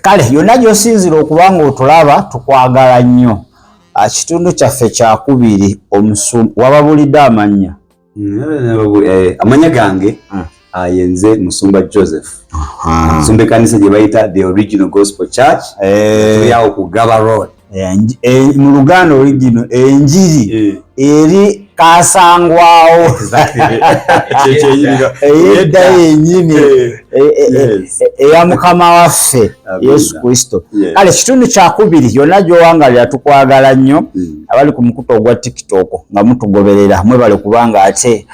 kale yonna gy'osinzira okubanga otulaba tukwagala nnyo. Kitundu kyaffe kyakubiri wababulidde amannya? Amanya gange yenze Musumba Joseph. Musumba kanisa gye bayita The Original Gospel Church. Yawo ku Gaba Road. Mu Luganda original enjiri eri kasangwawo eyedda yennyini eya Mukama waffe Yesu Kristo. Kale kitundu kyakubiri yonna gy'owangalira tukwagala nnyo abali ku mukuto ogwa TikTok nga mutugoberera mwebale kubanga ate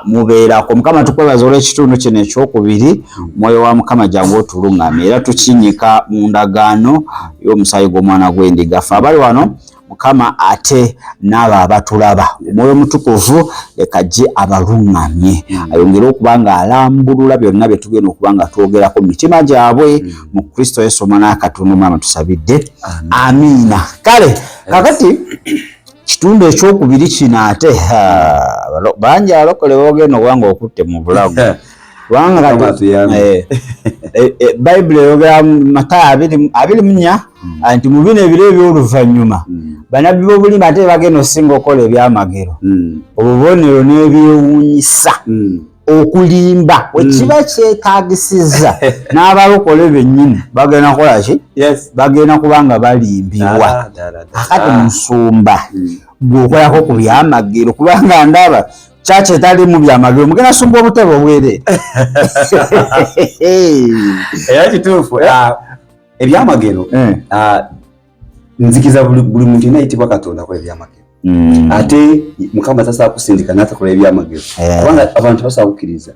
mubeerako. Mukama tukwebaza olw'ekitundu kino ekyokubiri. Mwoyo wa Mukama jangu otuluŋŋamye era tukinyika mu ndagaano y'omusaayi gw'omwana gw'endiga. Ffe abali wano Mukama ate n'abo abatulaba omwoyo mutukuvu leka gye abaluŋŋamye ayongere okuba nga alambulula byonna bye tugenda okuba nga twogerako mu mitima gyabwe mu Kristo Yesu omwana wa Katonda Mukama tusabidde amiina. Kale kakati kitundu ekyokubiri kino ate bangi alokole boogenda okuba nga okutte mu bulago kubanga Bayibuli eyogera Matayo 24 nti mu bino ebiro eby'oluvannyuma bannabbi b'obulimi ate bagenda osinga okukola ebyamagero, obubonero n'ebyewuunyisa, okulimba wekiba kyetaagisiza n'abalokole bennyini bagenda kukola ki? Bagenda kubanga balimbibwa. Akati Musumba bw'okolako ku byamagero kubanga ndaba chache etali mu byamagero mugenda sumba obutebe obwere. Era kituufu ebyamagero nzikiza buli muntu yenna ayitibwa Katonda akola ebyamagero. Ate Mukama tasobola kusindika n'atakola ebyamagero kubanga abantu basobola kukkiriza.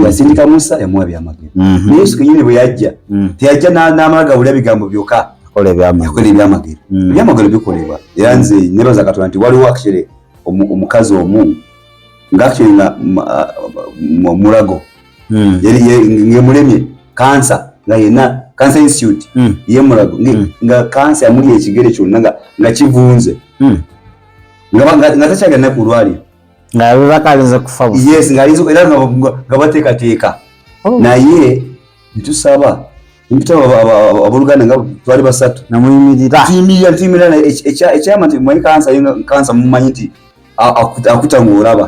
Yasindika Musa yamuwa ebyamagero. Yesu kennyini bwe yajja teyajja n'amala gabula ebigambo byokka akola ebyamagero. Ebyamagero bikolebwa era nze nebaza Katonda nti waliwo actually omukazi omu ngakyenga mulago ngemulemye kansa nga yena Cancer Institute ye mulago nga kansa yamuli ekigere kyonna nga kivunze nga takyagenda kulwaliro nga bakaliza kufa. Yes, nga alizo era nga bateekateeka naye ntusaba mpita aboluganda nga twali basatu namuyimirira ekyama nti mwanyi kansa mumanyi nti akuta ng'olaba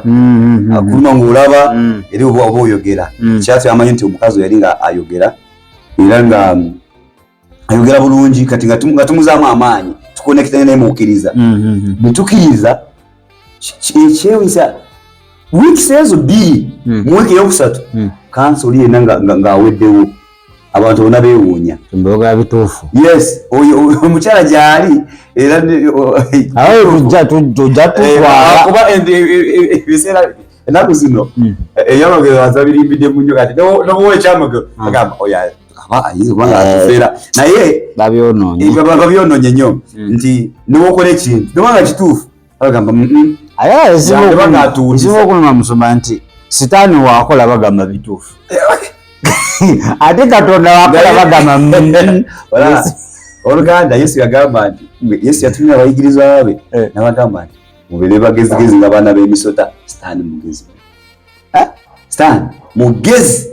akuluma ng'olaba eri oba oyogera. Kyatu amanyi nti omukazi yali nga ayogera era nga ayogera bulungi kati nga tumuzaamu amaanyi tukonekitane naye mukkiriza bwetukkiriza ekyewisa wiiki ezo bbiri mu wiiki eyokusatu kansa oli yenna ng'aweddewo abantu bonna beewuunya. Mboga bituufu. Yes, omukyala gyali era tujja tutwala kuba ebiseera ennaku zino ebyamagero azabirimbidde mu nnyo kati nomuwa ekyamagero agamba oya aba ayize kubanga atufeera naye babyonoonye nnyo nti niwokola ekintu nobanga kituufu bagamba ezimu okuluma Musumba nti sitaani wakola bagamba bituufu ate Katonda wakola bagamba Oluganda Yesu yagamba nti Yesu yatumira abayigirizwa be n'abagamba nti mubere bagezigezi nga baana b'emisota. Sitaani mugezi sitaani mugezi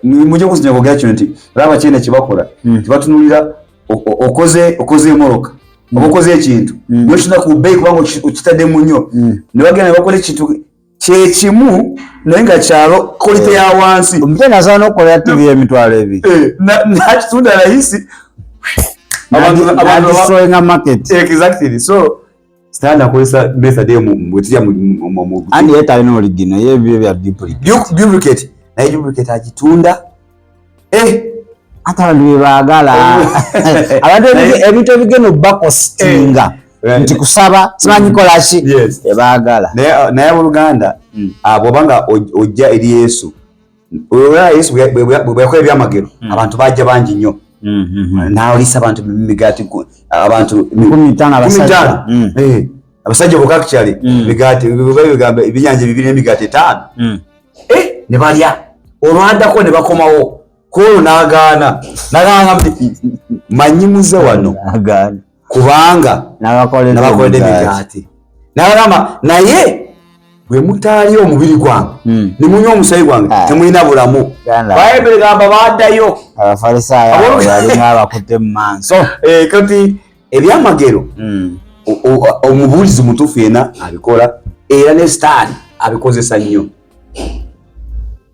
mujja kusinya kwogera kino nti laba kyena kyebakola tibatunulira okoze emoroka oba okoze ekintu nokitunda ku bbeeyi kubanga okitadde mu nnyo ne bagenda ne bakola ekintu kyekimu naye nga kyalo kolite ya wansi omutenda asobola n'okukolera TV y'emitwalo ebiri nakitunda layisi abantu market. Exactly. So stand akozesa method bwetija mu andi yetalina original yebyo bya duplicate naye duplicate agitunda ate abantu bebaagala abantu ebintu ebigenda obbakostinga nti kusaba simanyi kola ki ebaagala naye Oluganda bw'obanga ojja eri Yesu Yesu bweyakola ebyamagero abantu bajja bangi nnyo n'olisa abantu migaati abantu 15 abasajja bokka actually migaati bigamba ebinyanja 2 n'emigaati 5 ne balya olwaddako ne bakomawo kolo n'agaana manyimuze wano kubanga nabakoledde migaati n'agamba naye bwe mutaali omubiri gwange ne munywa omusaayi gwange temulina bulamu. Bayibuli gamba baddayo abafalisaayo bali ng'abakutte mu maaso. Kati ebyamagero omubuulizi mutuufu yenna abikola era ne sitaani abikozesa nnyo.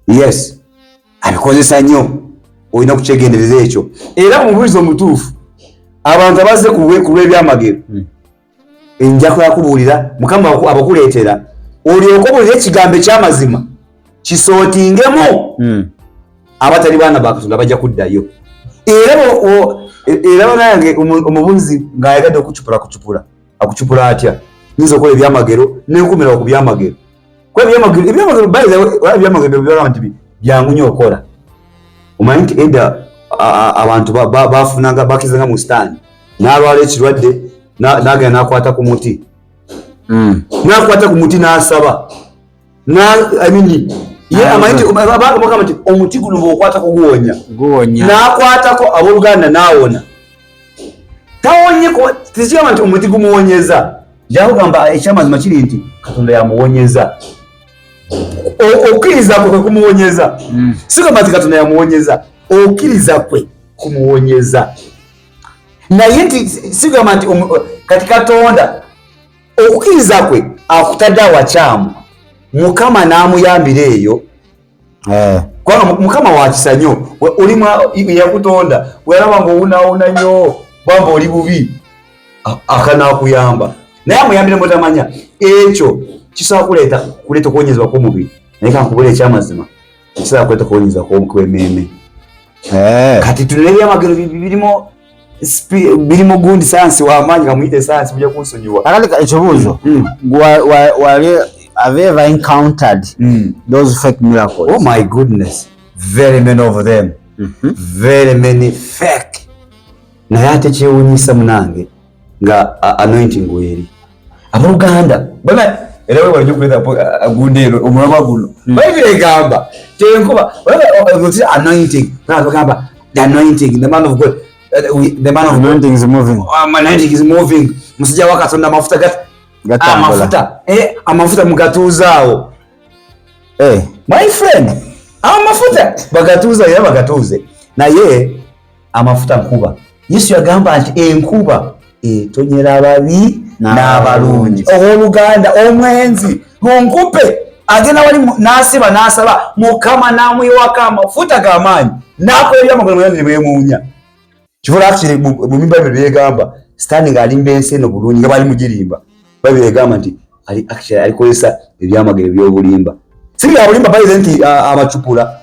Yes, abikozesa nnyo, olina kukyegendereza ekyo. Era omubuulizi omutuufu abantu abazze ku lw'ebyamagero nja kubakubuulira Mukama abakuleetera olyoke obuulire ekigambo eky'amazima kisootingemu abatali baana ba Katonda bajja kuddayo. Era nange omubuulizi ng'ayagadde okucupula akucupula atya nyinza okukola ebyamagero nenkumira ku byamagero. Ebyamagero byagamba nti byangu nnyo okola. Omanyi nti edda abantu bafunanga bakizanga mu sitaani n'alwala ekirwadde n'agenda n'akwata ku muti n'akwata ku muti n'asaba amanyi nti omuti guno bw'okwatako guwonya n'akwatako abooluganda n'awona. Tawonyeko tekigamba nti omuti gumuwonyeza, gyakugamba ekyamazima kiri nti Katonda yamuwonyeza. Okkiriza kwe kumuwonyeza, si gamba nti Katonda yamuwonyeza, okkiriza kwe kumuwonyeza. Naye nti si gamba nti kati Katonda okukkiriza kwe akutadde awakyamu, Mukama n'amuyambira eyo. Kubanga Mukama wakisa nnyo, olimu yakutonda weraba ng'owunaawuna nnyo bwamba oli bubi akanakuyamba, naye amuyambire mutamanya ekyo kisobola kuleeta okuwonyezebwa kw'omubiri. Naye kankubula ekyamazima kisobola kuleeta okuwonyezebwa kw'emmeeme. Kati tulina ebyamagero birimu gundi sayansi w'amaanyi kamuyite sayansi mujja kunsonyiwa. Akati ekibuuzo have you ever encountered those fake miracles? Oh my goodness, very many of them. Very many fake. Naye ate kyewuunyisa munange nga anointing weri abooluganda bana era we wajja okuleeta gundi ero omulama guno bayibuli egamba kyenkuba anointing bagamba the anointing, the man of God, the man of anointing is moving. Anointing is moving. Musajja wa Katonda amafuta amafuta mugatuuzaawo. My friend, amafuta bagatuuza era bagatuuze, naye amafuta nkuba. Yesu yagamba nti enkuba etonyera ababi n'abalungi. Owooluganda omwenzi nkupe agenda wali n'asiba n'asaba Mukama n'amuyewako amafuta g'amaanyi n'akola ebyamagero ne beemuunya. Kivuga akiri mu Bible byegamba standing alimba ensi eno bulungi nga bali mugirimba. Bible yegamba nti alikozesa ebyamagero by'obulimba. Si bya bulimba bali nti abacupula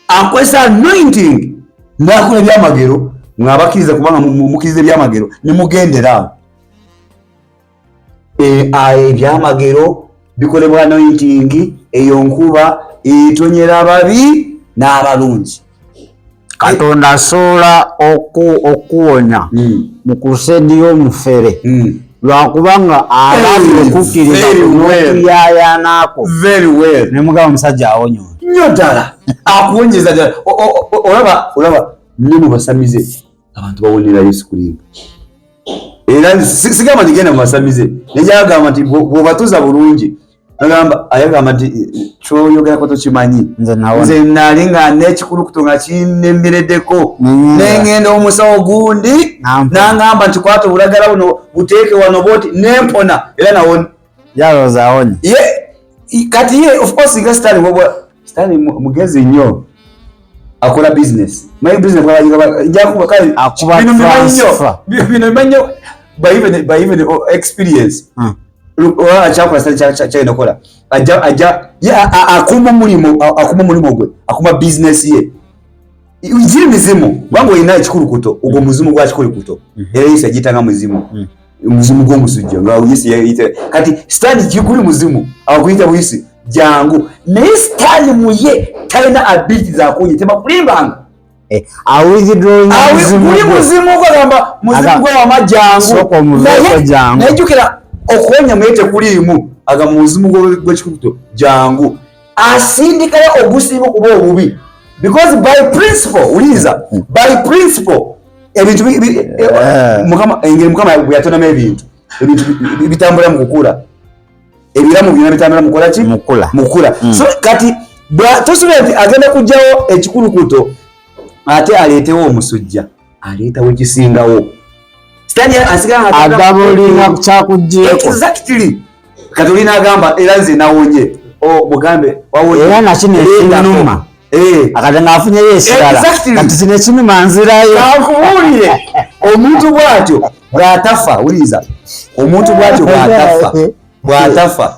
akozesa anointing n'akola ebyamagero mwabakiriza kubanga mukiriza ebyamagero ne mugendera ebyamagero bikolebwa anointing eyo nkuba etonyera ababi n'abalungi. Katonda asobola okuwonya mu crusade y'omufere lwakubanga abantu okukkiriza okuyaayaanaako ne mugamba omusajja awonya nnyo ddala akuwonyeza ddala. Olaba nnyo mu basamize abantu bawonera Yesu kulimba. Era sigamba nti genda mu basamize naye agamba nti bw'obatuuza bulungi ayagamba nti kyoyogerako tokimanyi. Nze nali nga n'ekikulukuto nga kinnembereddeko n'engenda omusawo gundi n'angamba nti kwata obulagala buno buteeke wano bwoti n'empona era nawona. Yalowooza awonye. Kati ye of course nga Stanley mugezi nnyo akola business. My business njakuba kale bino bimanyo by even experience. Achakola cyane kola ajja akuma mulimo gwe akuma business ye ujiri mizimu wango ina ekikulukuto ubwo muzimu gwa ekikulukuto era Yesu agitanga muzimu gwo musujja nga Yesu yite kati stand kikuli muzimu akuyita buyisi jangu ne stand muye talina ability za kunyite bakulimbanga awizidrowing muzimu gwa gamba muzimu gwa amajangu najukira okuwonya mwete kulimu aga muzimu gw'ekikuto jangu asindikala ogusibu kuba obubi because by principle uliza by principle ebintu Mukama engeri Mukama yatondamu ebintu bitambula mu kukula ebiramu byonna bitambula mukola ki mukula so kati tosobola agenda kujjawo ekikulukuto ate aleetewo omusujja aleetawo ekisingawo agabulina kyakuggyeko exactly kati olina agamba era nze nawonye mugambe wawonye era nakino ekinuma akati ngaafunyeyo ekirala kati kino ekinuma nzirayo akubuulire omuntu bwatyo bw'atafa wuliriza omuntu bwatyo bw'atafa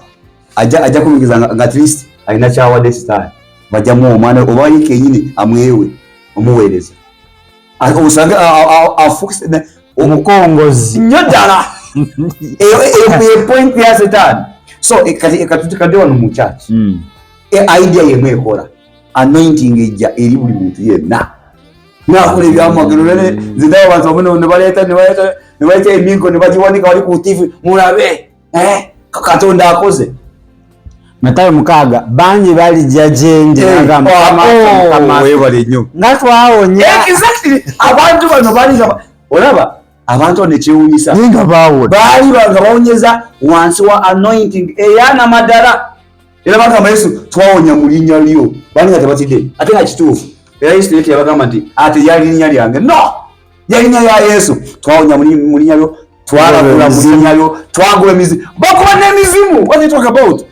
ajja kumikiza nga at least alina kyawadde sitaani bajjamu omwana oba ye kenyini amwewe omuweereza osange afukise omukongozi nnyo ddala eyo point ya setaani so kati wano mu church idea yemu ekola anointing ejja eri buli muntu yenna nakola ebyamagero zindaba abantu bamwe ne baleeta eminko ne bagiwanika wali ku TV mulabe katonda akoze Matayo 6 bangi balijja gyendi agamba webale nnyo nga twawonya exactly abantu bano baliga olaba abantu nekyewunyisa nga baali bawonyeza wansi wa anointing eyana madala era bagamba Yesu twawonya mu linnya lyo banga tebatidde ate nga kituufu era Yesu yete yabagamba nti ate yali linnya lyange no yali linnya ya Yesu twawonya mu linnya lyo twalagula mu linnya lyo twagula emizimu bakuba n'emizimu what they talk about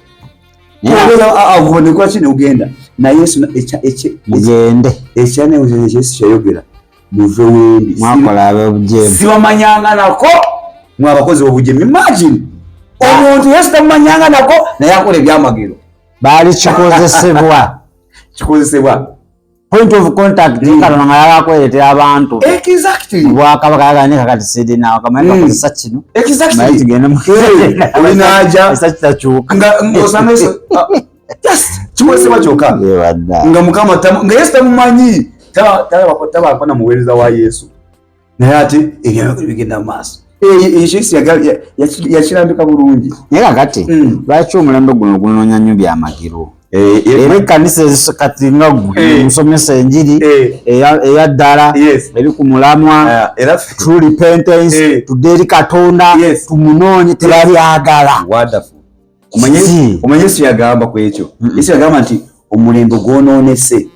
avonekwa kino ugenda na Yesu mugende ekyane Yesu kyayogera muve wendi mwakola ab'obujemi sibamanyanga nako mwabakozi b'obujemi imagine omuntu Yesu tamanyanga nako naye akola ebyamagero baali kikozesebwa point of contact Katonda nga yabakweretera abantu exactly bwakabaka yagandika kati sirina wakamanya kozesa kino exactly kigenda olinaja esakikyuka nga osanga Yesu just kikozesebwa kyokka nga Mukama nga Yesu tamumanyi tabakona muweereza wa Yesu naye ate ebyamagero bigenda mu maaso Yesu yakirambika bulungi naye kakati lwaki omulembe guno gunoonya nnyo byamagiro era ekkanisa ezikati nga musomesa enjiri eya ddala eri ku mulamwa true repentance tudde eri Katonda tumunoonye tebabyagala omanye Yesu yagamba ku ekyo Yesu yagamba nti omulembe gwonoonese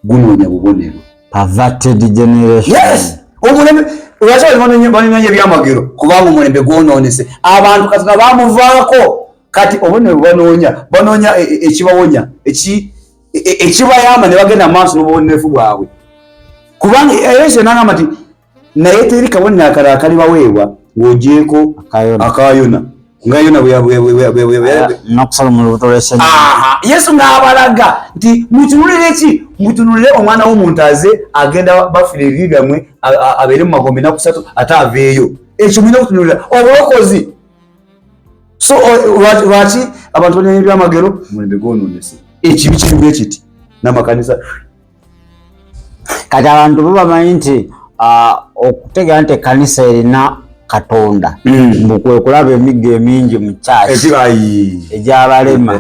gunoonya bubonero perverted generation omulembe lwaki balinoonya ebyamagero kubanga omulembe gwonoonese abantu kati nga bamuvaako kati obone banoonya ekibawonya ekibayamba ne bagenda maaso n'obubonerefu bwabwe kubanga Yesu n'agamba nti naye teri kabonero akalala kalibaweebwa ng'ogyeko akayona nga yona nakusala mu lubuto lw'essanyu Yesu ng'abalaga nti mutunulire ki mutunulire omwana w'omuntu aze agenda bafira ebibi byammwe abeere mu magombe ennaku 3 ate aveeyo ekyo mulina okutunulira obulokozi so lwaki abantu balina ebyamagero mulembe gwonoonese ekibi kiri bwe kiti n'amakanisa kati abantu bo bamanyi nti okutegera nti ekkanisa erina Katonda mbukwe kulaba emiggo emingi mu kyaki egy'abalema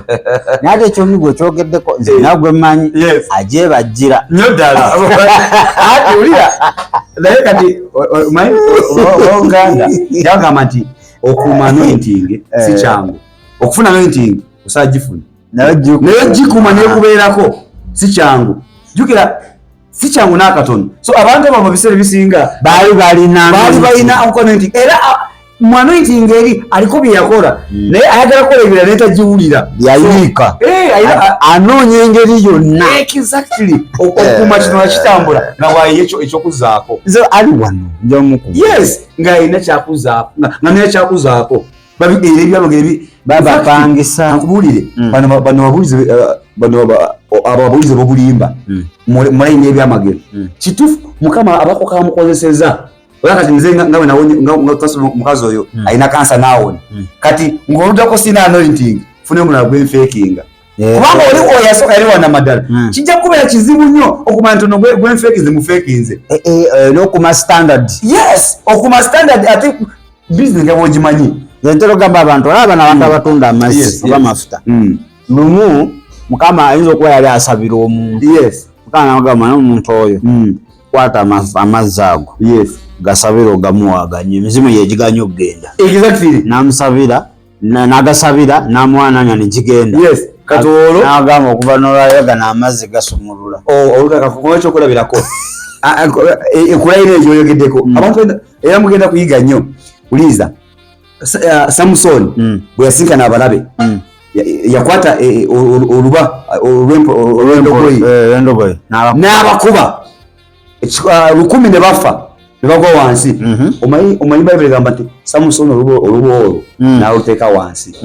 naye ate ekyomiggo ekyogeddeko nze nagwe mmanyi agyebajjira nnyo ddala ati ulira naye kati Uganda yagamba nti okuuma anointing si kyangu okufuna anointing osala gifuna naye gikuuma nekubeerako si kyangu jjukira si kyangu n'akatono so abantu abo mu biseera bisinga baali balina anointing era mu anointing eri aliko bye yakola naye ayagala kukola ebirala n'etagiwulira yayiika anoonya engeri yonna exactly okuuma kino nakitambula nga wayiye ekyokuzaako ali wano njomukuba nga alina kyakuzaako nga nina kyakuzaako ebyamagero babapangisa nkubuulire bano ababulize bobulimba mulayini ebyamagero kituufu Mukama abako kamukozeseza ola kati nze ngawe mukazi oyo alina kansa naawona kati ng'oluddako sina anointing fune omulala gwenfeekinga kubanga oli oyo yasooka yali wana maddala kijja kubeera kizibu nnyo okumanya ntono gwenfeekinze mufeekinze n'okuma standard okuma standard ate bizinesi nga bwogimanyi ntera ogamba abantu olaba n'abantu abatunda amazzi oba amafuta lumu Mukama ayinza okuba yali asabira omuntu Mukama n'agamba n'omuntu oyo kwata amazzi ago gasabira ogamuwaganya emizimu yegiganya okugenda n'amusabira nagasabira namwananya nigigenda Katoro nagamba okuva n'olwayoga n'amazzi gasumulula oluka kukola ekyokulabirako ekulaire eyo yogeddeko abantu era mugenda kuyiga nnyo uliza Samson bwe yasinkana abalabe yakwata olwendogoyi n'abakuba 10 ne bafa ne bagwa wansi omanyi Bible egamba nti Samson olubo n'aluteeka wansi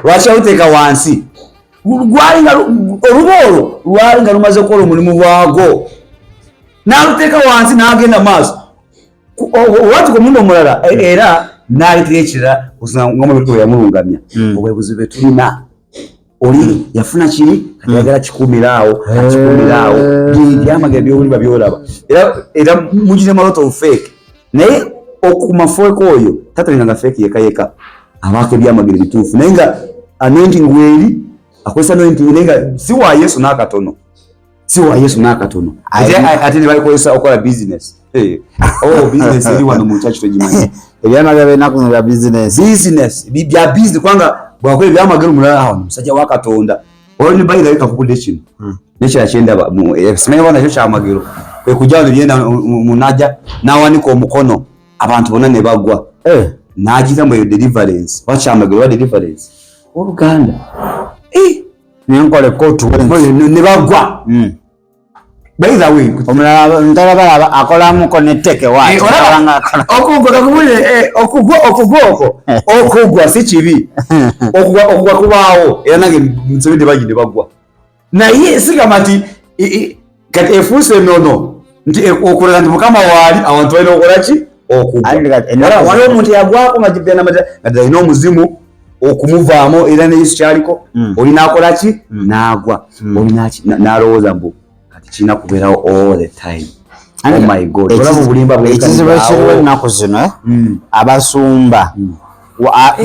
lwaki aluteeka wansi olubo lwali nga lumaze okukola omulimu gwago n'aluteeka wansi n'agenda maaso wati ku mundo omulala era n'aleetera ekirala nga mu yamulungamya obwebuzi bwe tulina oli yafuna kiri kati yagala kikumirawo byamagera byowuliba byolaba era mugire maloto fake naye okumafeeko oyo tatalinganga fake yekayeka abaako ebyamagero bituufu naye nga anointing weri akozesa anointing naye nga si wa Yesu n'akatono ate ne balikozesa okola business business eri wano mu church togimanyi ebyamagero binaku bya business bya business kwanga bwakola ebyamagero mulala awo musajja wa Katonda olwo ne bayira kakukudde kino nekira kyendaba simanyi bana ekyo kyamagero kwe kujja wano byenda munaja n'awanika omukono abantu bonna ne bagwa n'agira mbu deliverance wakyamagero wa deliverance Oluganda nenkole kotu ne bagwa by the way omulala ntalaba akolamuko ne teke waati okugwa si kibi okugwa kubaawo era nange nsomedde bagide bagwa naye sigamba nti kati efuuse nono nti okulaga nti mukama waali abantu balina okukola ki okugwa waliwo omuntu yagwako nga alina omuzimu okumuvaamu era ne Yesu kyaliko olina akola ki n'agwa olina n'alowooza mbu kina kubeerawo all the time. Oh my God. Ekizibu ekiriwo ennaku zino abasumba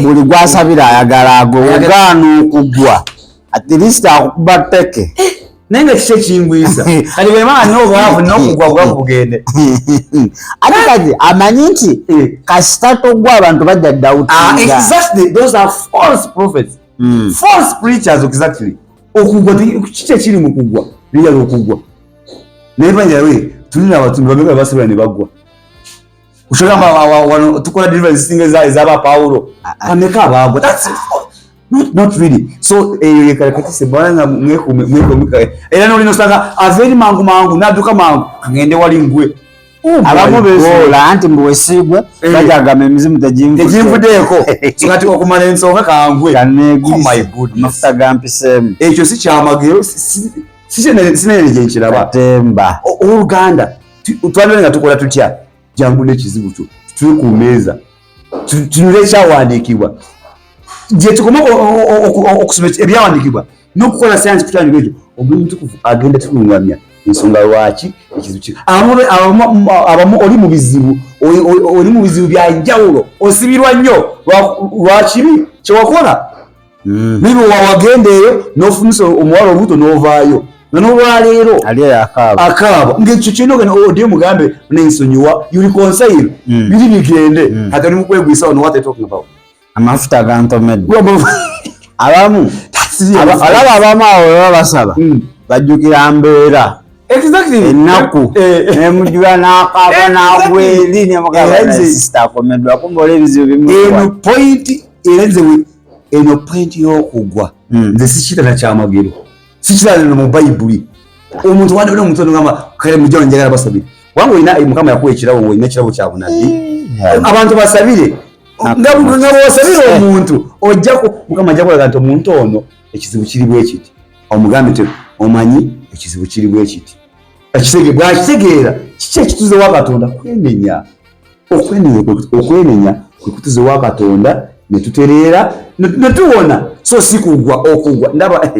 buli gwasabira ayagala ogaana okugwa at least akukuba tteke naye nga kiki ekingwisa kati bwe maana n'obwavu n'okugwa bwavu bugende ate kati amanyi nti kasita togwa abantu bajja dawutinga. Exactly, those are false prophets, false preachers. Exactly, okugwa kiki ekiri mu kugwa liyala okugwa naye banjawe tulina abatumbi bameka basibira ne bagwa ushogamba wano tukola deliverance singa ezaba Paulo ameka abagwa. That's not really so yekalekati sebanga mweko era nolino sanga averi mangu naduka mangu ngende wali ngwe abamu besola anti mbuwesigwe bajagama emizimu tejimvudeko ngati okumala ensonga kangwe. Oh my God, mafuta gampisemu ekyo si kyamagero sinene gyenkiraba temba Oluganda twalire nga tukola tutya jangu n'ekizibu kyo tuli ku mmeeza tunule ekyawandiikibwa gye tukoma okusoma ebyawandiikibwa n'okukola sayansi kutandika ekyo omuntu agenda tulungamya ensonga lwaki ekizibu kiri abamu oli mu bizibu bya njawulo osibirwa nnyo lwakibi kyewakola niba wagendeeyo n'ofunisa omuwala olubuto n'ovaayo n'olwaleero akaaba ng'ekyo kirina ogenda odiyo mugambe n'ensonyiwa you reconcile biri bigende ate oli mu kwegwisa wano what are you talking about amafuta gantomedde abamu alaba abamu awo baba basaba bajjukira mbeera ennaku nemujula n'akaaba n'agwa eri nemugabasister akomeddwa kumba olwo ebizibu bimu eno point y'okugwa nze sikirala kyamagero sikirala no mu Bayibuli omuntu wandi bino omuntu ngamba kale mujja njagala basabire wangu ina mukama yakuwa ekirabo ngo ina kirabo kya bunabbi abantu basabire nga wasabire omuntu ojjako mukama ajja kulaga nti omuntu ono ekizibu kiri bwekiti omugambe te omanyi ekizibu kiri bwekiti bwakitegeera kiki ekituze wa Katonda okwenenya kwe kutuze wa Katonda netutereera netuwona so si kugwa okugwa ndaba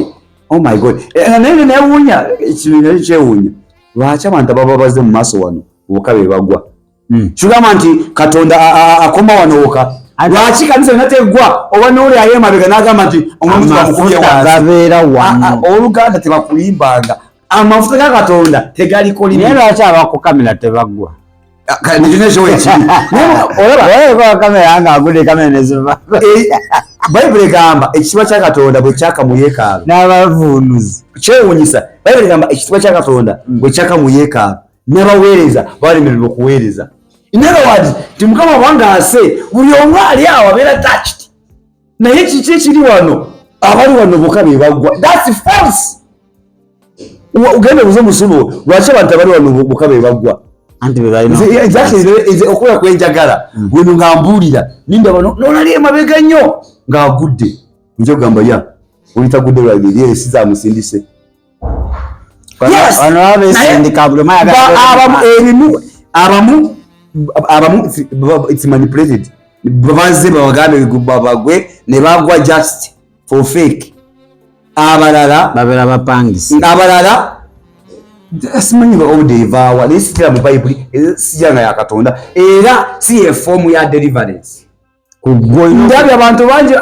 oh my God nene newunya ekintu kyewunya lwaki abantu abababaze mu maaso wano obukabe bagwa kigamba nti Katonda akoma wano woka lwaki kanisa nategwa oba n'oli ayemabega n'agamba nti omuntu bakubye wano Oluganda tebakulimbanga amafuta ga Katonda tegaliko naye lwaki abakukamira tebagwa kandi ndinesho wechi oba kamera anga agule kamera neziva Bible gamba ekitiibwa kya Katonda bwe kyaka mu yeekaalu n'abavunuzi kyewuunyisa. Bible gamba ekitiibwa kya Katonda bwe kyaka mu yeekaalu n'abaweereza balemererwa okuweereza. In other words, Mukama wanga ase buli omu ali awo abeera touched. Naye kiki ekiri wano abali wano bokka be bagwa. That's false. Ugende buze musubo lwaki abantu abali wano bokka be bagwa. Anti be balina exactly okuya kwenjagala wenu ngambulira ninda bano nolali emabega nnyo ng'agudde njo gamba ya ulita gudde lwabiri esiza musindise. Ano abesindika buli maya abamu it's manipulated. Babaze babagambe bagwe ne bagwa just for fake. Abalala babera bapangisi abalala asimanyi ba odeva wale sitira mu Bible siyanga ya Katonda era si a form ya deliverance. Kugoyino ndabi abantu banje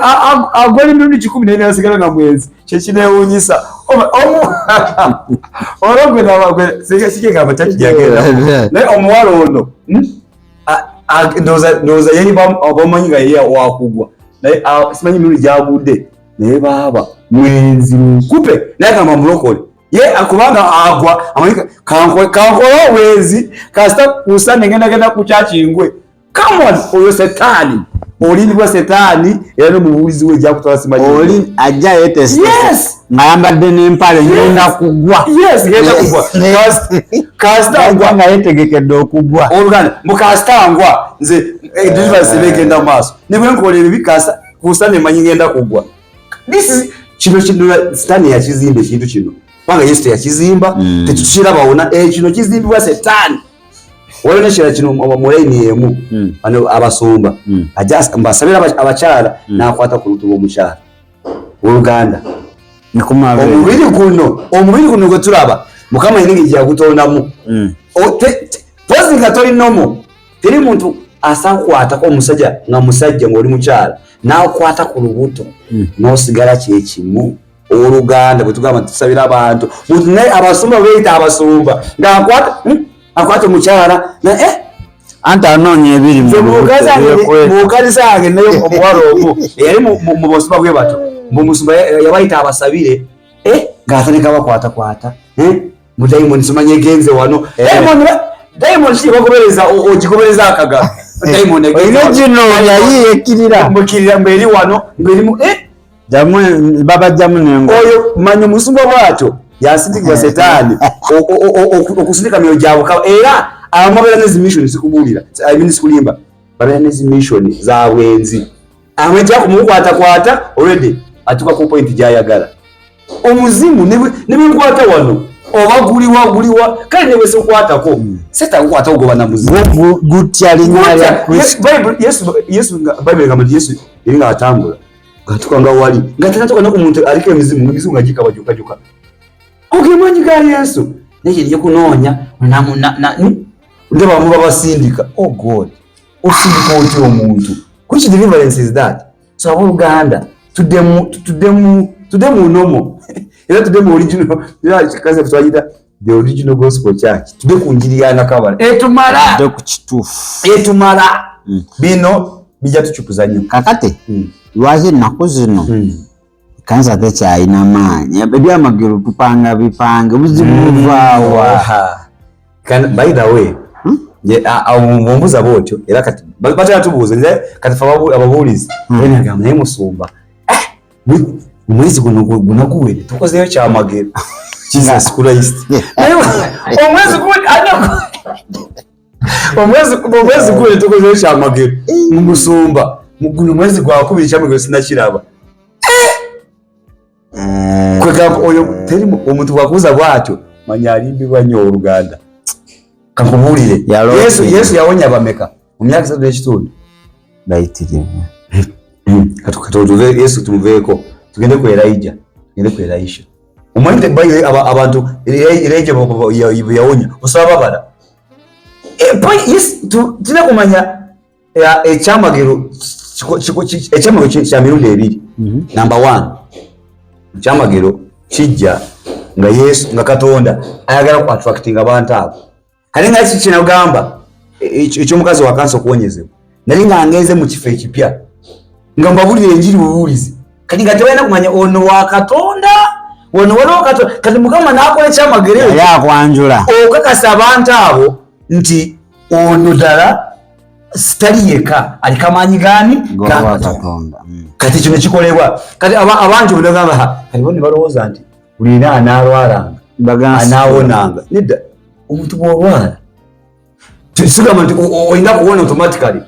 agole mirundi 14 asigala nga mwezi kyekinewunyisa orogwe nabagwe sike kama kyakijagera naye omuwala ono ndoza yali bamanyi nga yeye wakugwa naye simanyi mirundi gyagudde naye baba mwezi kupe naye kama mulokole ye akubanga agwa amanyika kankola wezi kasita kusane ngenda ku kyakingwe. Come on oyo setani olini bwa setani era no mubulizi we jja kutwala simanyi oli ajja yetest. Yes ngayambadde n'empale ngenda kugwa. Yes ngenda kugwa kasita ngwa yetegekedde okugwa oluganda mukasita ngwa nze deliverance begenda maaso nebwe nkolera ebikasa kusane manyi ngenda kugwa. This is kino setani ya kizimbe kintu kino panga Yesu ya kizimba tetuchira baona kino kizimbibwa setani wale shira kino omulaini yemu ano abasumba ajasa mbasabira abakyala nakwata ku lutubo omukyala oluganda nikumabe omubiri guno gwe tulaba Mukama yengi ya kutondamu pozi ngatoli nomo teri muntu asankwata ko omusajja nga musajja ngoli mukyala nakwata ku lubuto nosigala kyekimu oluganda bwe tugamba tusabira abantu muntu naye abasumba beita abasumba akwata mukyala na anta anonye ebiri mu kanisa yange nayo omuwala omu yali mu bosumba bwe bato mu musumba yabayita abasabire ng'atandika bakwata mu diamond simanye genze wano diamond shi bagobereza ogigobereza akaga diamond gino yayiyekirira mbukirira mberi wano mberimu jamwe baba jamwe nengo oyo manyo musumba bwato yasindikibwa setani okusindika myo jabo era amabera nezi mission sikubulira I mean sikulimba babera nezi mission za bwenzi amwe jako mukwata already atuka ku point jayagala omuzimu nibe kwata wano obaguliwa kale ne wese kwata ko seta kwata ugoba na muzimu gutya linya ya Kristo. Yesu Bible ngamba Yesu inga atambula gatukanga wali ngatanatoka no kumuntu alike mizimu ngajika bajuka okimanyi ga Yesu nje nje kunonya ndeba mu babasindika. Oh God, usindika oti omuntu which deliverance is that? So abuluganda tudemu nomo era tudemu original ya kaza twajida the original gospel church tude kunjiriyana kabala etumala tude ku kitufu etumala bino bija tuchukuzanyo kakate lwaje nakuzino kanza techa ina manya bebya magero tupanga bipanga buzimuvawa kan by the way ye awumbuza botyo era kati batya tubuze nze kati fababu ababulizi ene ngam naye musumba umwezi gunaguwe tukozeyo cha magero Jesus Christ omwezi guwe tukozeyo cha magero musumba muguno mwezi gwa kubiri cha magero sinakiraba kwega oyo teri omuntu wakuza bwatyo manyarimbi banyo Uganda kakubulire Yesu yawonya abameka mu myaka 3 n'ekitundu bayitire katuve Yesu tumuveko tugende ku Elijah tugende ku Elisha umwite bayi abantu Elijah yawonya osaba bala yes tina kumanya ekyamagero kya mirundi ebiri. Number 1 ekyamagero kijja nga Yesu nga Katonda ayagala ku attracting abantu abo kali nga kinagamba ekyo mukazi wa kanso kuwonyezebwa nali nga ngenze mu kifo ekipya nga mbabulire enjiri bubulizi kati nga tebalina kumanya ono wa Katonda ono waliwo Katonda kati Mukama n'akola ekyamagero yali akwanjula okakasa abantu abo nti ono ddala sitali yeka aliko amaanyi gani ga Katonda. Kati kino kikolebwa kati abantu bagamba kati bonna balowooza nti buli na anaalwalanga anaawonanga nedda omuntu bw'olwala sigamba nti olina kuwona automatically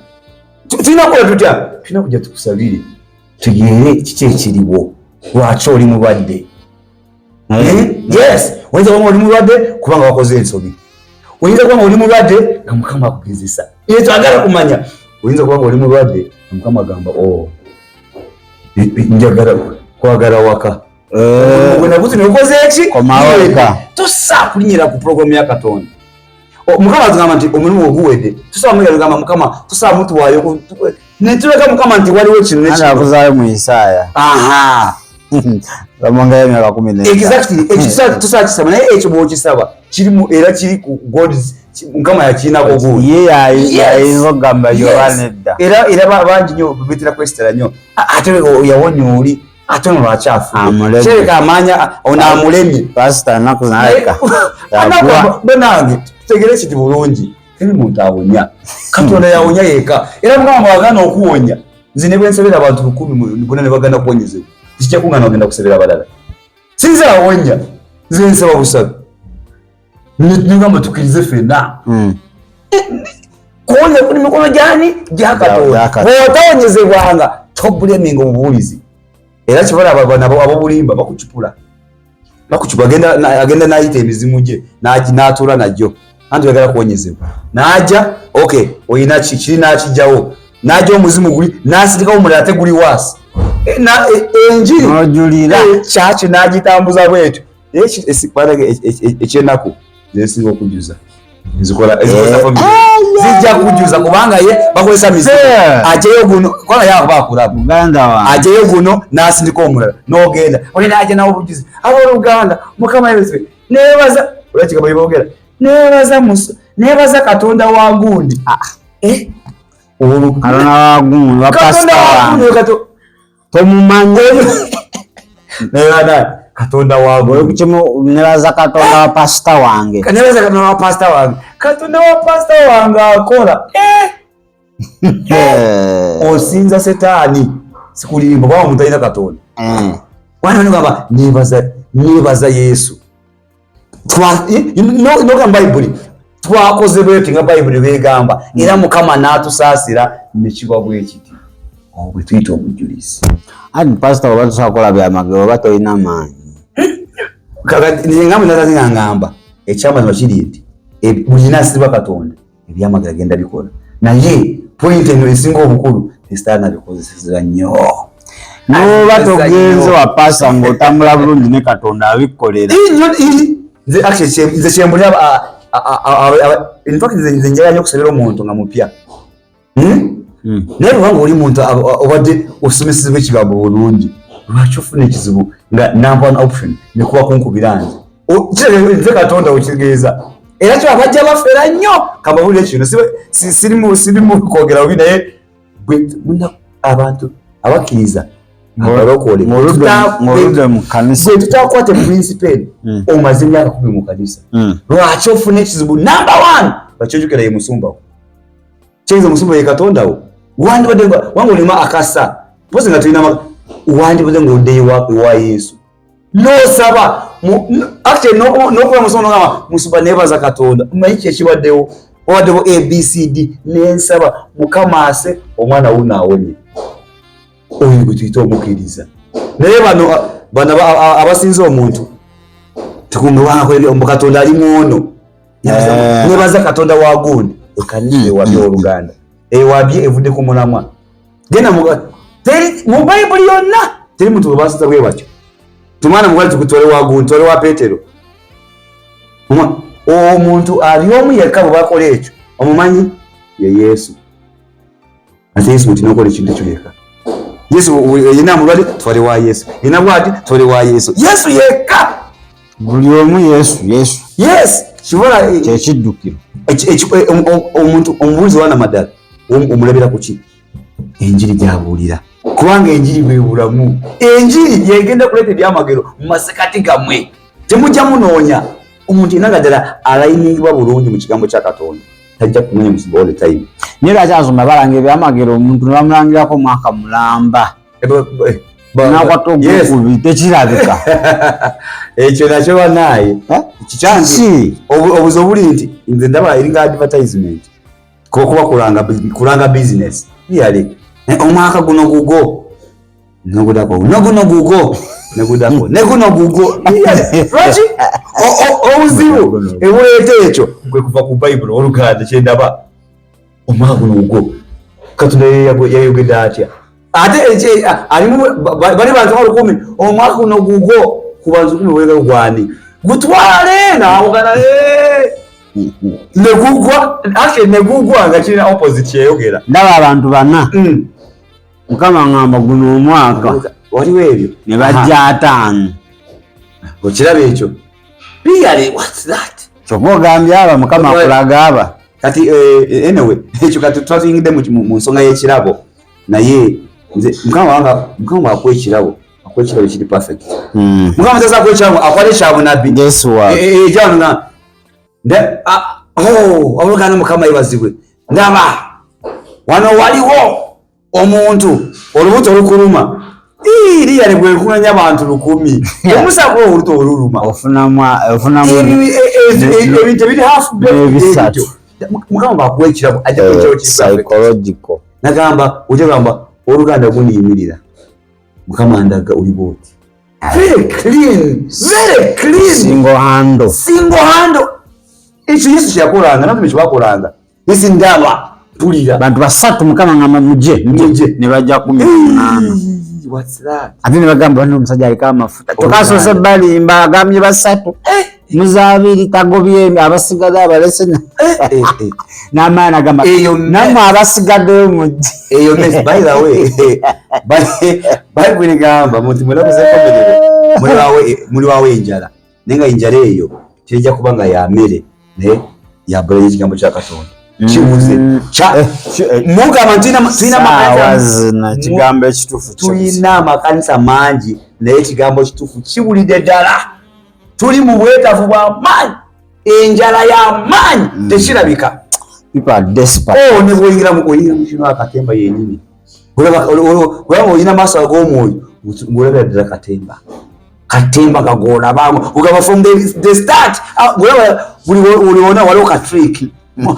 tulina kukola tutya tulina kujja tukusabire tugeere kiki ekiriwo lwaki oli mulwadde yes oyinza kuba oli mulwadde kubanga wakoze ensobi oyinza kuba oli mulwadde nga Mukama akugezesa era twagala kumanya oyinza kuba oli mulwadde nga Mukama agamba njagala kwagala waka wenabuzi nokoze eki tosa kulinyira ku programu ya Katonda Mukama atugamba nti omulimu oguwedde tusaba mugamba Mukama tusaba mutuwaayo netuleka Mukama nti waliwo kino nekizaayo mu Isaaya bamongayo emyaka 10 exactly ekyo tusaba kisaba naye ekyo bw'okisaba kirimu era kiri ku God Mukama yakiinako buuli ye yayinza okugamba yobanedda era bangi nnyo betera kwesitera nnyo ate yawonya oli ate ono lwakyafu kireka amanya ono amulemye pasita naku naleka banange tutegere kiti bulungi teri muntu awonya Katonda yawonya yeka era Mukama bwagana okuwonya nze ne bwensebera abantu 10 bonna ne bagana kuwonyezebwa kijja kungana ogenda kusebera abalala sinza awonya nze nsaba busabe nigamba tukirize ffenna kuwonya kuli mikono gyani gya Katonda bw'otawonyezebwanga tobuleminga obubuulizi era kibala abobulimba bakucupula agenda n'ayita emizimu gye n'atuula najjo anti oyagala kuwonyezebwa n'ajja okay oyina kiri n'akijjawo n'ajja omuzimu guli n'asirikawo omulala ate guli waasi enjiri kyaki n'agitambuza bwetyo ekyennaku zesinga okujuza zijja kujuza kubanga ye bakozesa mizimu ajeyo guno kola yabo bakulabu ajeyo guno n'asindika omulala n'ogenda oli n'ajja nawo obujuzi abooluganda Mukama yebese nebaza olakika bwebogera nebaza Katonda wa gundi Katonda wa gundi wa pasita tomumanyi Katonda wangu kuchimu nebaza Katonda wa pasita wange nebaza Katonda wa pasita wange Katonda wa pasita wange akola osinza Setaani sikulimba kwa omuntu alina Katonda wana ngamba nebaza Yesu no Bible twakoze bweti nga Bible begamba era Mukama n'atusaasira nekiba bwekiti bwe tuyita obujulizi ati pasita oba tusakola byamagero oba tolina maanyi ngambe nazazi ngamba ekyamazima kiri nti bulina asibwa Katonda ebyamagero agenda bikola naye point eno esinga obukulu Setaani abikozeseza nnyo noba togenze wa pasita ng'otambula bulungi ne Katonda abikolera nze kyembulira in fact nze njagala nnyo okusabira omuntu nga mupya naye kubanga oli muntu obadde osomesezebwa ekigambo bulungi lwaki ofuna ekizibu nga number one option nekuba kunkubira nze nze Katonda okitegeeza era kyo abajja bafera nnyo kambabulire kino sirimu kwogera bubi naye abantu abakkiriza abalokole gwe tutakwate principle omaze emyaka 10 mu kanisa lwaki ofuna ekizibu number one lwaki ojjukira ye musumbawo kyeiza omusumba ye Katondawo wandibadde wange olima akasa pozi nga tulina wandibadde ng'oddeyo wa Yesu n'osaba actually n'okuba musumba n'ogamba musumba neebaza Katonda mmanyi ki ekibaddewo obaddewo ABCD n'ensaba Mukama ase omwana wo naawonye oyo gwe tuyita omukkiriza naye bano abasinza omuntu tukumbe wange Katonda ali mwono neebaza Katonda wa gundi ekanisa ewabye oluganda ewabye evudde ku mulamwa genda mu Bible yonna teri muntu basiza bwe batyo tumwana mugwali tukutole wa gundi tole wa Petero omuntu ali omu yekka bwe bakola ekyo omumanyi ye Yesu ate Yesu tinokola ekintu ekyo yekka Yesu yena mulwali twali wa Yesu yena bwati twali wa Yesu yekka buli omu Yesu yes Shibora ekiddukiro omuntu omubuzi wana madala omulabira kuki enjiri gyabulira kubanga enjiri bwebulamu enjiri yegenda kuleta ebyamagero mu masekati gamwe temujja munoonya omuntu inagadala alayiningibwa bulungi mu kigambo kya Katonda tajja kumenya musibo all the time nira kyazuma balanga ebyamagero omuntu nibamulangirako mwaka mulamba nakwatogukubi tekirabika ekyo nakyo banaye kikyanzi obuzo buli nti nze ndaba eringa advertisement kokuba kulanga business yali omwaka guno gugo nogudako lwaki obuzibu ebuleeta ekyo kwe kuva ku Bible Oluganda kyendaba omwaka guno gugo Katonda yayogedde atya ate bali bantu 10 omwaka guno gugo ku bantu 10 wega gwani gutwale naawogana negugwa nga kirina opposite yayogera ndaba abantu bana Mukama ngamba guno omwaka waliwo ebyo ne bajja 5 okiraba ekyo really what's that kyokka ogambye aba Mukama akulaga aba kati anyway ekyo kati twatuyingidde mu nsonga y'ekirabo naye nze Mukama akwa ekirabo kiri perfect Mukama taza akwa ekirabo akwala ekyabunabbi ejano nga abulugana Mukama yebazibwe ndaba wano waliwo omuntu olubuto olukuluma liyale bwe lukunanya abantu 10 omusako olubuto oluluma ofunamu ebintu ebiri half ebisatu Mukama bakuwa ekirabo ajja kujjawo psychological nagamba ojagamba oluganda guniyimirira Mukama ndaga uli bwoti very clean single handle ekyo Yesu kyakolanga nabyo kyebakolanga esi ndaba tulira bantu basatu Mukama ngamba muje ne bajja 18 what's that ate ne bagamba bano omusajja aliko amafuta tokasoose balimba agambye basatu muzabiri tagobye abasigadde abalese n'amaana agamba namwe abasigaddeyo mujje eyo mesi by the way Bible igamba muti mulabuzekomerere muli wawe enjala nenga enjala eyo kijja kubanga ya mere ne ya bale ekigambo kya Katonda kibuze mugamba tulina kigambo ekituufu tulina amakanisa mangi naye ekigambo ekituufu kibulidde ddala tuli mu bwetaavu bwa maanyi enjala ya maanyi tekirabika ne bwoyingira mu kino akatemba yennyini olaba olina maaso ag'omwoyo ng'olabira ddala katemba kagoolabango ogamba from the start buli wona waliwo katrick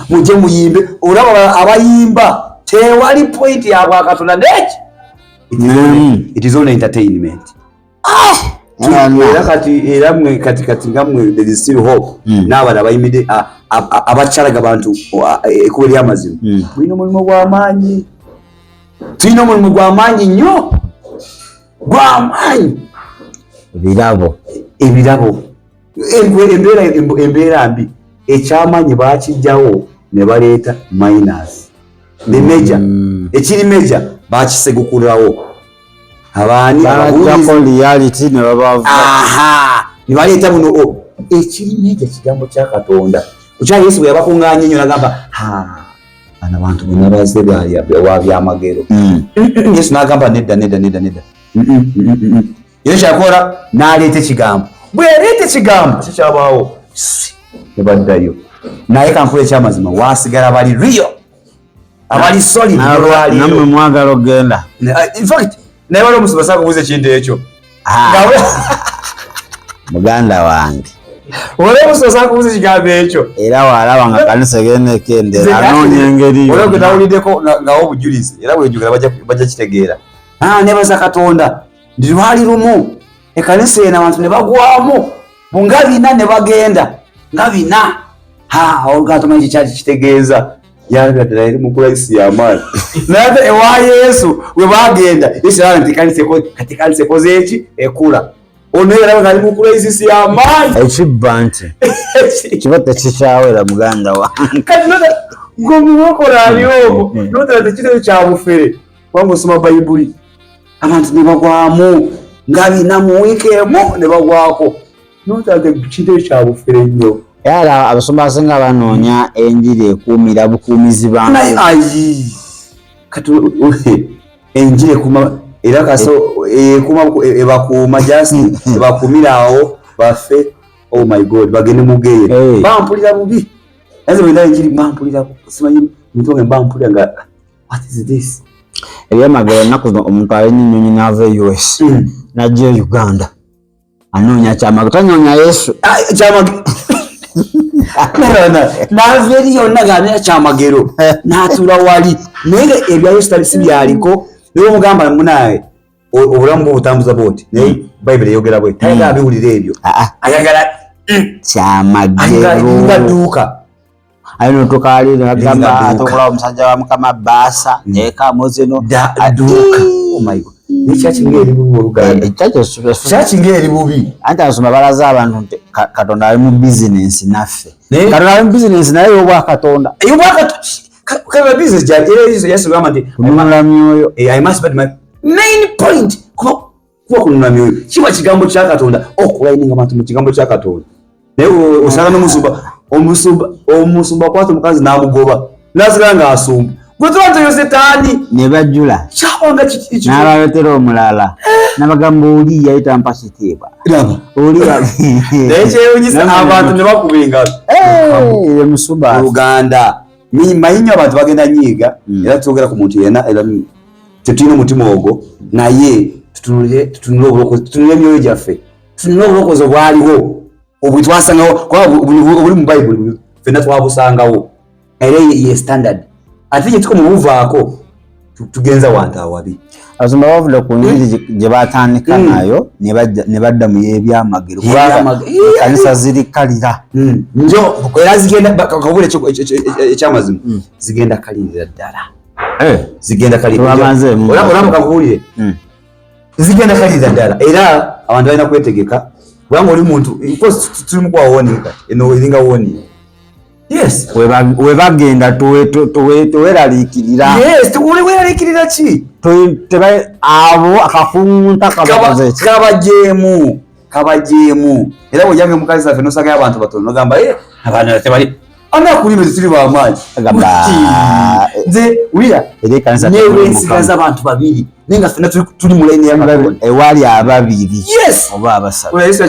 mujje muyimbe olaba abayimba tewali point yabwa Katonda ndeki it is all entertainment era mwe kati ngamwe there is still hope n'abana abayimide abakyalaga abantu ekubo ly'amazima tulina omulimu gw'amaanyi nnyo gw'amaanyi ebirabo embeera mbi ekyamaanyi bakijjawo ne baleeta minus the major ekiri major bakisegukulawo abaani reality ne babava ne baleeta buno ekiri major kigambo kya Katonda okya Yesu bwe yabakuŋŋaanya nnyo nagamba bano abantu bonna bazze wa byamagero Yesu n'agamba nedda Yesu kyakola n'aleeta ekigambo bwe yaleeta ekigambo kikyabaawo ne baddayo naye kankula ekyamazima waasigala bali real abali solid namwe mwagala ogenda in fact naye waliwo omusomesa akubuuza ekintu ekyo muganda wange waliwo omusomesa akubuuza ekigambo ekyo era walaba nga kanisa egenda ekendera anoonya engeri olwo nawuliddeko ngawo obujulizi era bwejjukira bajja kitegeera nebaza Katonda ndi lwali lumu ekanisa eno abantu ne bagwamu nga 4 ne bagenda nga 4 oluganda ekyo kyali kitegeeza yalabira ddala eri mu Kristo y'amaanyi naye ewa Yesu we bagenda Yesu alaba nti kanisa ekoze eki ekula ono yalaba nga ali mu Kristo y'amaanyi ekibba nti kiba tekikyawera muganda wange kati ng'omuwokola ali omwo notera tekitero kya bufere kubanga osoma Bayibuli abantu ne bagwamu nga 4 mu wiiki emu ne bagwako notera tekitero kya bufere nnyo Yala abasomba asinga banoonya enjiri ekuumira bukuumizi bantu. Ayi katu enjiri kuma era kaso kuma ebakuuma just ebakuumirawo bafe. Oh my God, bagende mugeye. Bampulira bubi. Ezo benda enjiri bampulira simanyi mutwe bampulira nga what is this? Eya magero nakuzo omuntu ayenyinyonyi nava US. Najje Uganda. Anoonya kyama kutanyonya Yesu. Kyama na veri yonna gabya kyamagero natula wali nenge ebya Yesu talisi byaliko niwo mugamba munaye obulamu butambuza boti ne Bible yogera bwe tayga abiwulire ebyo ayagala kyamagero ngaduka ayino tukali nagamba atokola omusajja wa Mukama Basa eka mozeno duka. Oh my God, ni chachi ngeri bubi Uganda chachi ngeri bubi anta asoma balaza abantu Katonda ali mu business naffe Katonda ali mu business naye obwa Katonda kaba business ja Yesu gamba ndi kununula myoyo I must but my main point ko kununula myoyo kiba kigambo kya Katonda okulininga abantu mu kigambo kya Katonda naye osanga omusumba kwato mukazi namugoba naziranga asumba gutwanze yosetani ne bajula kyawanga kiki n'abaletera omulala n'abagamba oli yayita mpasiteba oli ekyeyunyisa abantu ne bakubinga ye musuba Uganda mayinyo abantu bagenda nyiga era twogera ku muntu yena era tetulina mutima ogwo naye tutunule emyoyo gyaffe tutunule obulokozi obwaliwo obutwasangawo kwa obuli mu Bible fena twabusangawo era ye standard ate yetiko mu buvaako tugenza wantu awabi azumba bavula ku njiri gye batandika nayo ne badda mu yebyamagero kanisa ziri kalira njo era zigenda kakabule ekyamazima zigenda kalirira ddala zigenda kalirira olaba kakubulire zigenda kalirira ddala era abantu balina kwetegeka kubanga oli muntu tuli mu kwawonika eno eringa woni yes webagenda tuweraliikirira yes tuweraliikirira ki abo akakunta kabajeemu era bw'ojjange mu kanisa ffe nosagayo abantu batono nogamba abaana tebali anakulime tuli bamaanyi nze wira newensigaza abantu babiri nenga ffena tuli mu layini y'Akatonda ewali ababiri yes oba abasatu Yesu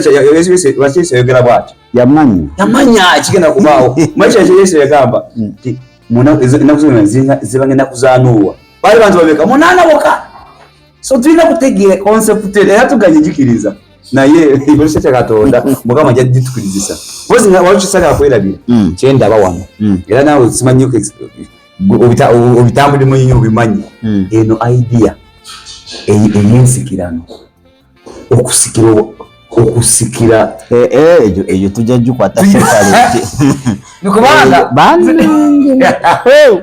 yayogera bw'atyo yamanya kigenda kubaawo maisha Yesu yagamba nti ennaku zino ziba ng'ennaku za Nuuwa baali bantu babeka munaana bokka so tulina kutegeera concept era tuganye njikiriza naye ekikolesa kya Katonda Mukama jagitukirizisa bozi walukisaga akwerabira kyendaba wano era naawe simanyi obitambulemu nnyo obimanyi eno idea ey'ensikirano okusikira eyo tujja jukwata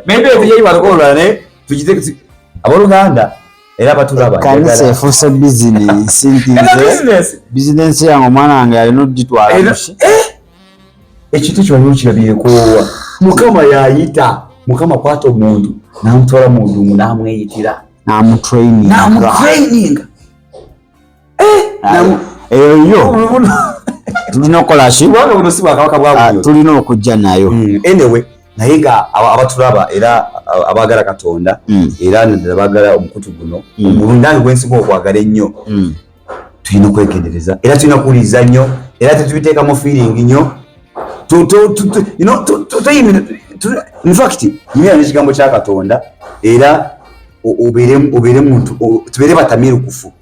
maybe tujyayibalkolula ne tugite abooluganda era batulaba kanisa efuuse bizinensi bizinensi yange omwana wange alina ogitwala ekintu kyonna kirabireko Mukama yayita Mukama kwata omuntu n'amutwala mu ndumu n'amweyitira n'amutraininga eyo tulina okukola ki tulina okujja nayo anyway naye ga abatulaba era abagala Katonda era nabagala omukutu guno omulundange gwensinga okwagala ennyo tulina okwegendereza era tulina kuwuliriza nnyo era tetubiteekamu feeling nnyo in fact yimira n'ekigambo kya Katonda era obeere muntu tubeere batamirukufu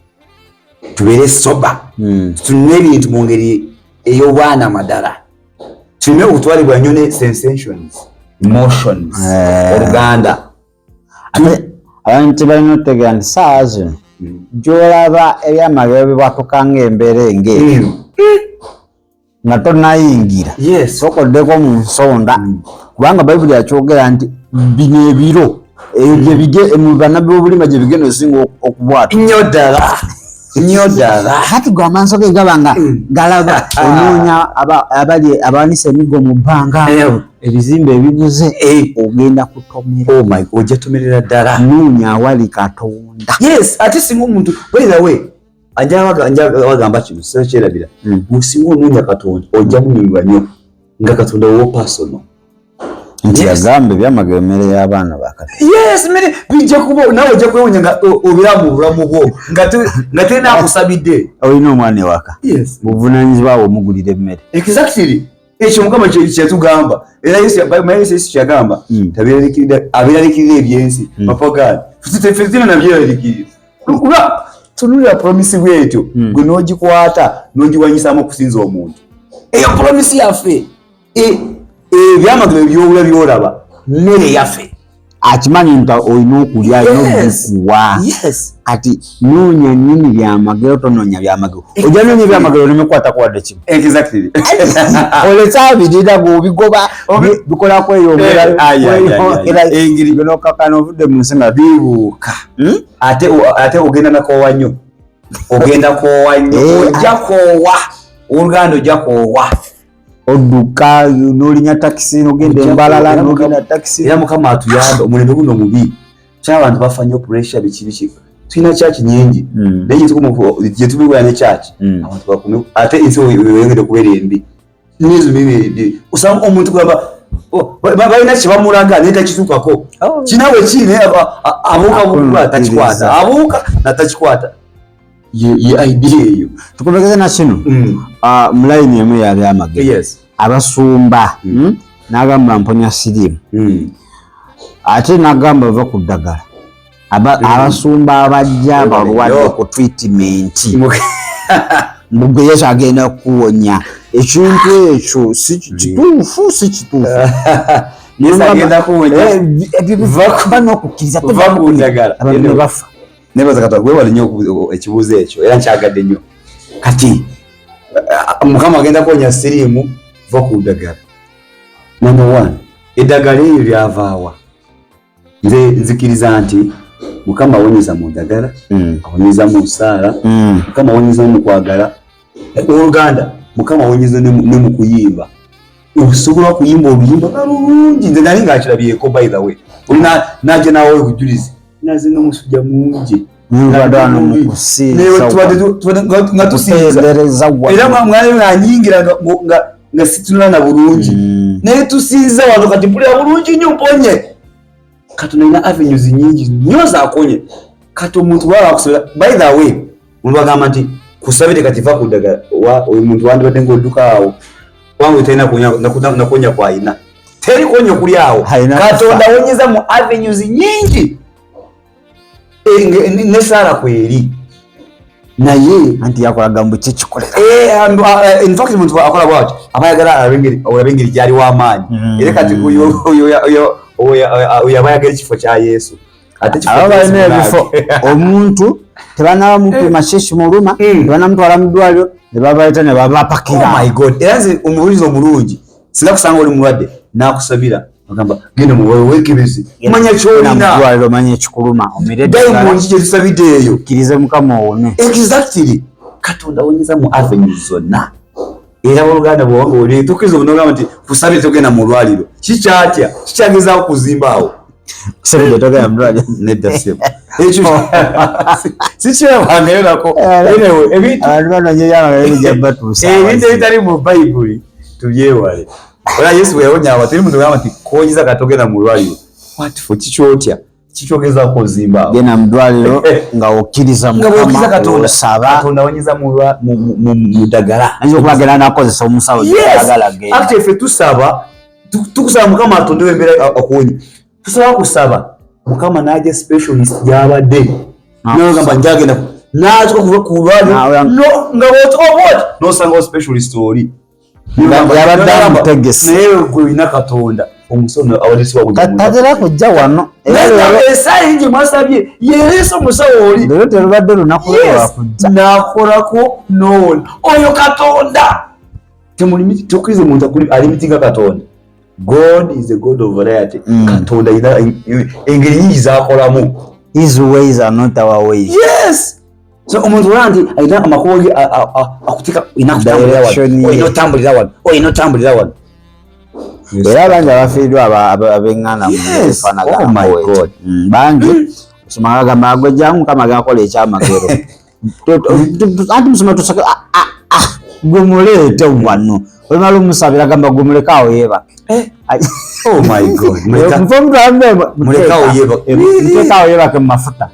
tubeere soba tulina ebintu mu ngeri ey'obwana madala tulina okutwalibwa nnyo ne sensations emotions Oluganda abantu balina otegeera nti saawa zino gy'olaba ebyamagero bibwatuka ng'embeera engeri nga tonayingira sokoddeko mu nsonda kubanga Bayibuli yakyogera nti bino ebiro ebyo bige mu bannabbi b'obulima gye bigenda osinga okubwata nnyo ddala hati gwe amaaso ge gaba galaba onoonya abawanisa emigo mu bbanga ebizimbe ebibuze ogenda kutomera ojja tomerera ddala noonya awali Katonda ate singa omuntu weerawe anja wagamba kino sisa kyerabira osinga onoonya Katonda ojja munyumirwa nnyo nga Katonda wo personal nti yagambe byamagero mmere y'abaana bakati yes mmere bijja kuba nawe ojja kwewonya nga obiramu bulamu bwo nga tena akusabidde olina omwana ewaka yes buvunanyizibwa bwo omugulira emmere exactly ekyo Mukama kyetugamba era Yesu kyagamba abirarikirira ebyensi mapagani fefetina nabyerarikirira kuba tunulira promisi bwetyo gwe n'ogikwata n'ogiwanyisaamu okusinza omuntu eyo promisi yaffe ebyamagero byowula byolaba mmere yaffe akimanyi nti olina okulya n'okukuwa kati noonya nnyini byamagero tonoonya byamagero ojja noonya byamagero nemekwata kuwadde kimu exactly olesa abirira gwobigoba bikola kweyongera engeri gonokakana ovudde mu nsi nga bibuuka ate ogenda nakoowa nnyo ojja koowa oluganda ojja koowa odduka n'olinya takisi n'ogenda embalala n'ogenda takisi era Mukama atuyamba omulembe guno mubi ky'abantu bafa nnyo pressure biki tulina church nyingi naye gyetubiwera ne church abantu bakume ate ensi weyongere okubeera embi nizo bibi usanga omuntu gamba balina kye bamulaga naye takituukako kinawe kine abuuka bukula takikwata abuuka natakikwata ye idea eyo tukomekeze na kino mulayini emu yali amagero abasumba n'agamba mponya sirimu ate n'agamba bava ku ddagala abasumba abajja abalwadde ku treatment mbugwe Yesu agenda kuwonya ekintu ekyo si kituufu vava n'okukkiriza abantu bafa nebaza Katonda gwewale nnyo ekibuuzo ekyo era nkyagadde nnyo kati Mukama agenda kuwonya siriimu va ku ddagala number 1 eddagala eryo lyavaawa nzikiriza nti Mukama awonyeza mu ddagala awonyeza mu nsaala Mukama awonyeza mu kwagala oluganda Mukama awonyeza ne mu kuyimba osobola kuyimba oluyimba kalungi nze nali ngakirabyeko by the way olina najja nawe obujulizi naze n'omusujja mungi nga tusinza era mwali nanyingira nga situnula na bulungi naye tusinza wano kati mpulira bulungi nnyo mponye Katonda alina avenues nyingi nnyo zakonye kati omuntu bwaba akusabira by the way omuntu bagamba nti kusabire kati va ku ddagala oyo muntu wandibadde ng'odduka awo wange talina nakonya kwalina teri konya okuli awo Katonda awonyeza mu avenues nyingi ne Sara kweri naye anti yakolaga mbu kikikolera in fact muntu akola bwati abayagala olabengeri gyali w'amaanyi era kati oyo abayagala ekifo kya Yesu ate kifo omuntu tebanaba mupima sheshi muluma tebanamutwala mu ddwaliro ne babayita ne babapakira. Oh my God, era nze omubulizo omulungi singa kusanga oli mulwadde n'akusabira agamba genda mu weekebeze manya kyolina mu ddwaliro manya ekikuluma omire ddala mu nji tusabidde eyo kkirize Mukama owone. Exactly, Katonda awonyeza mu avenues zonna. Era oluganda bw'owanga oli tukiriza obunogamba nti kusabire togenda mu lwaliro kikyatya kikyagezaawo kuzimbaawo kusabire togenda mu lwaliro nedda sebo ekyo sikyewanga yonako ebintu ebitali mu Bayibuli tubyewale. Ola Yesu bwe yawonya abantu teri muntu gamba nti koonyiza katogenda mu lwaliro watfo kikyotya kikyogezaako ozimba genda mu ddwaliro nga okkiriza Mukama Katonda awonyeza mu ddagala ayinza okubagenda n'akozesa omusawo ddagala genda. Actually ffe tusaba tukusaba Mukama atondewo embeera akuwonye tusaba kusaba Mukama n'ajja specialist gy'abadde n'agamba njagenda n'atuka kuva ku lwaliro nga bw'otoba n'osangawo specialist oli yabadde amutegese naye gwe olina Katonda omusono awadisiwa tatera kujja wano esaayi gye mwasabye yereese omusawo oli leero terubadde lunaku lwakujja n'akolako n'owona oyo Katonda tokiriza omuntu alimitinga Katonda. God is a God of variety. Katonda alina engeri nyingi zakolamu. His ways are not our ways. Yes. So omuntu olandi alina amakubo ge akutika inakutambulira wano oyinotambulira wano era bangi abafiiddwa ab'eŋŋanda mu ebifaanagana. Oh my God, bangi musoma agamba agwejjamu Mukama gakola ekyamagero anti musoma tusaka gumuleete wano olumala omusabira gamba gumulekaawo yeebake. Oh my God. Mulekaawo yeebake mu mafuta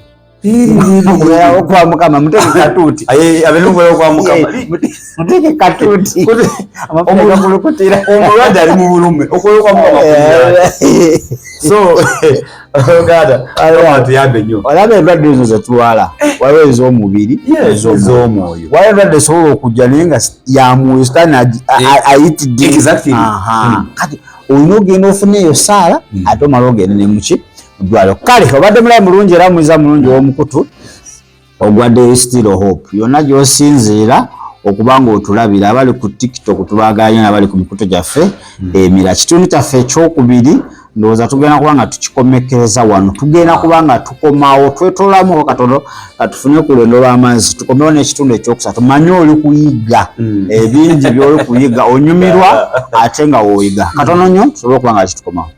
okwa Mukama muteke katuuti muteke katuuti amafuta gakulukutira omulwadde ali mu bulume okwolekwa Mukama so abantu yambe nnyo olaba endwadde ezo zetwala waliwo ez'omubiri ez'omwoyo waliwo endwadde esobola okujja naye nga ya mwoyo sitaani ayitidde kati olina ogenda ofuna eyo saala ate omala ogenda nemuki mudwaliro. Kale obadde mulayi mulungi era mwiza mulungi w'omukutu ogwadde Still Hope yonna gy'osinziira okuba ng'otulabira abali ku TikTok tubaaganya n'abali ku mikutu gyaffe emira. Kitundu kyaffe ekyokubiri ndowooza tugenda kuba nga tukikomekkereza wano, tugenda kuba nga tukomawo twetoolamu katono katufune ku lwendo lw'amazzi tukomewo n'ekitundu ekyokusatu. Manye oli kuyiga ebingi by'oli kuyiga onyumirwa ate nga w'oyiga katono nnyo tusobole okuba nga kitukomawo.